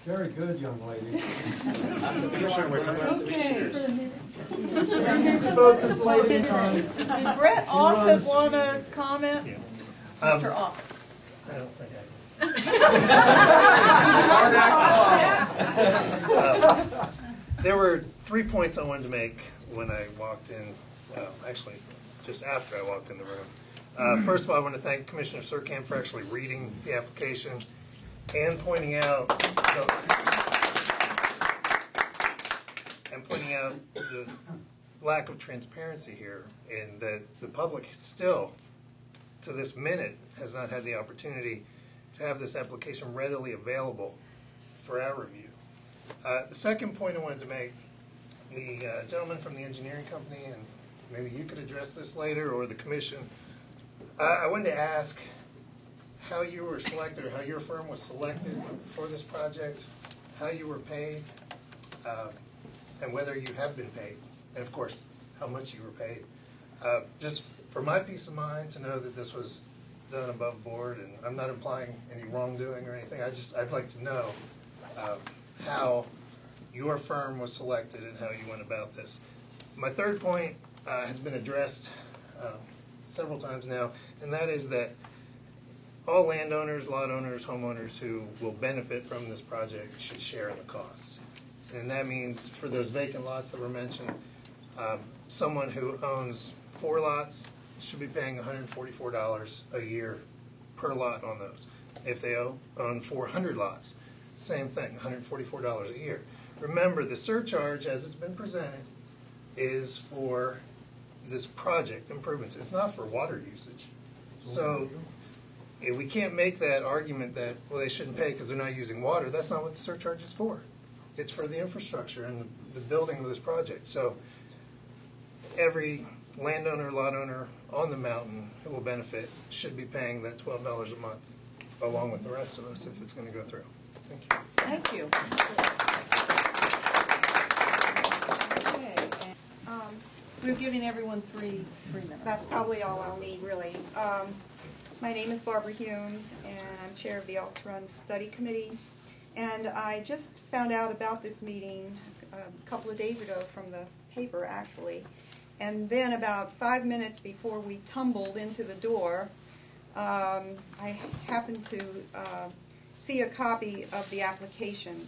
Very good, young lady. Okay. Focus, lady. Did Brett Offutt want to comment? Yeah. Mr. Offutt. I don't think I There were 3 points I wanted to make when I walked in, actually just after I walked in the room. First of all, I want to thank Commissioner Surkamp for actually reading the application and pointing out the lack of transparency here, and that the public still, to this minute, has not had the opportunity to have this application readily available for our review. The second point I wanted to make, the gentleman from the engineering company, and maybe you could address this later, or the commission, I wanted to ask how you were selected, or how your firm was selected for this project, how you were paid, and whether you have been paid, and of course, how much you were paid. Just for my peace of mind to know that this was done above board, and I'm not implying any wrongdoing or anything. I'd like to know how your firm was selected and how you went about this. My third point has been addressed several times now, and that is that all landowners, lot owners, homeowners who will benefit from this project should share in the costs. And that means for those vacant lots that were mentioned, someone who owns 4 lots should be paying $144 a year per lot on those. If they own 400 lots, same thing, $144 a year. Remember, the surcharge, as it's been presented, is for this project improvements. It's not for water usage. So we can't make that argument that, well, they shouldn't pay because they're not using water. That's not what the surcharge is for. It's for the infrastructure and the building of this project. So every landowner, lot owner on the mountain who will benefit should be paying that $12 a month, along with the rest of us, if it's going to go through. Thank you. Thank you. Okay. We're giving everyone three minutes. That's probably all I'll need, really. My name is Barbara Hume, and I'm chair of the Elks Run Study Committee. And I just found out about this meeting a couple of days ago from the paper, actually. And then about 5 minutes before we tumbled into the door, I happened to see a copy of the application.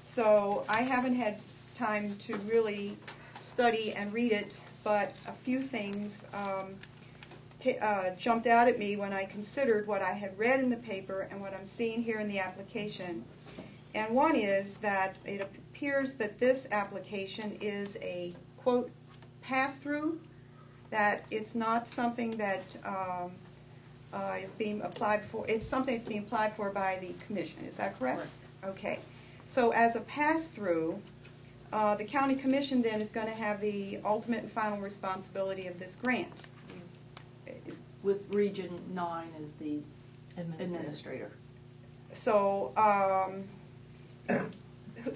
So I haven't had time to really study and read it, but a few things jumped out at me when I considered what I had read in the paper and what I'm seeing here in the application. And one is that it appears that this application is a, quote, pass-through, that it's not something that is being applied for. It's something that's being applied for by the commission. Is that correct? Correct. Okay. So as a pass-through, the county commission then is going to have the ultimate and final responsibility of this grant. With Region 9 as the administrator. So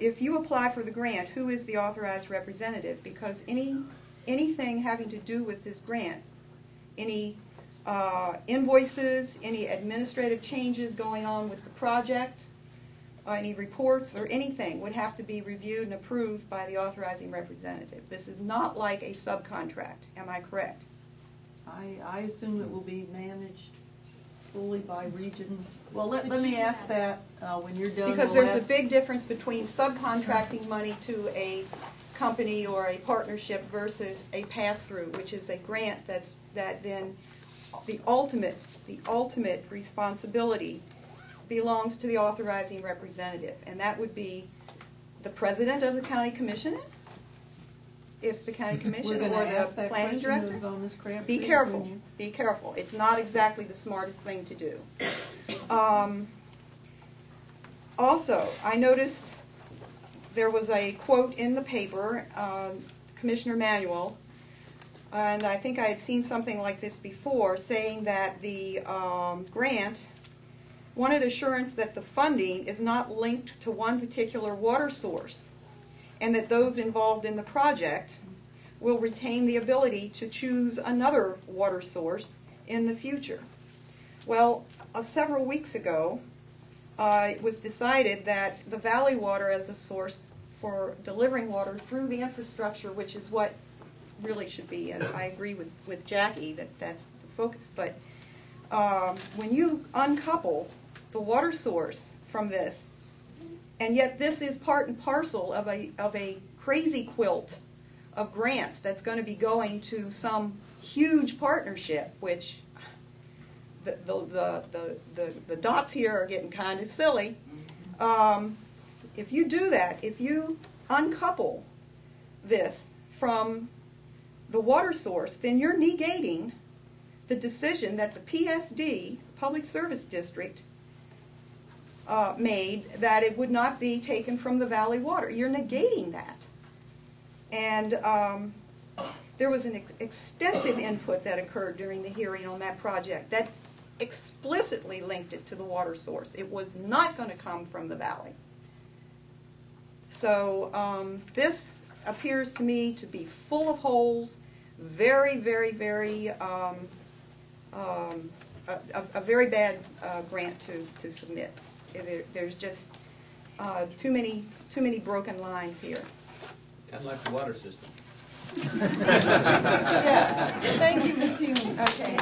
if you apply for the grant, who is the authorized representative? Because anything having to do with this grant, any invoices, any administrative changes going on with the project, any reports or anything would have to be reviewed and approved by the authorizing representative. This is not like a subcontract. Am I correct? I assume it will be managed fully by region. Well, let me ask that when you're done. Because there's a big difference between subcontracting money to a company or a partnership versus a pass-through, which is a grant that then the ultimate responsibility belongs to the authorizing representative, and that would be the president of the county commission, if the county commission or the planning director. Be careful. Be careful. It's not exactly the smartest thing to do. Also, I noticed there was a quote in the paper, Commissioner Manuel, and I think I had seen something like this before, saying that the grant wanted assurance that the funding is not linked to one particular water source, and that those involved in the project will retain the ability to choose another water source in the future. Well, several weeks ago, it was decided that the valley water as a source for delivering water through the infrastructure, which is what really should be, and I agree with Jackie that that's the focus, but when you uncouple the water source from this, and yet this is part and parcel of a crazy quilt of grants that's going to be going to some huge partnership, which the dots here are getting kind of silly. If you do that, if you uncouple this from the water source, then you're negating the decision that the PSD, Public Service District, made that it would not be taken from the valley water. You're negating that. And there was an extensive input that occurred during the hearing on that project that explicitly linked it to the water source. It was not going to come from the valley. So this appears to me to be full of holes, very, very, very, a very bad grant to submit. There's just too many broken lines here. Unlike the water system. Yeah. Thank you, Ms. Humes. Okay.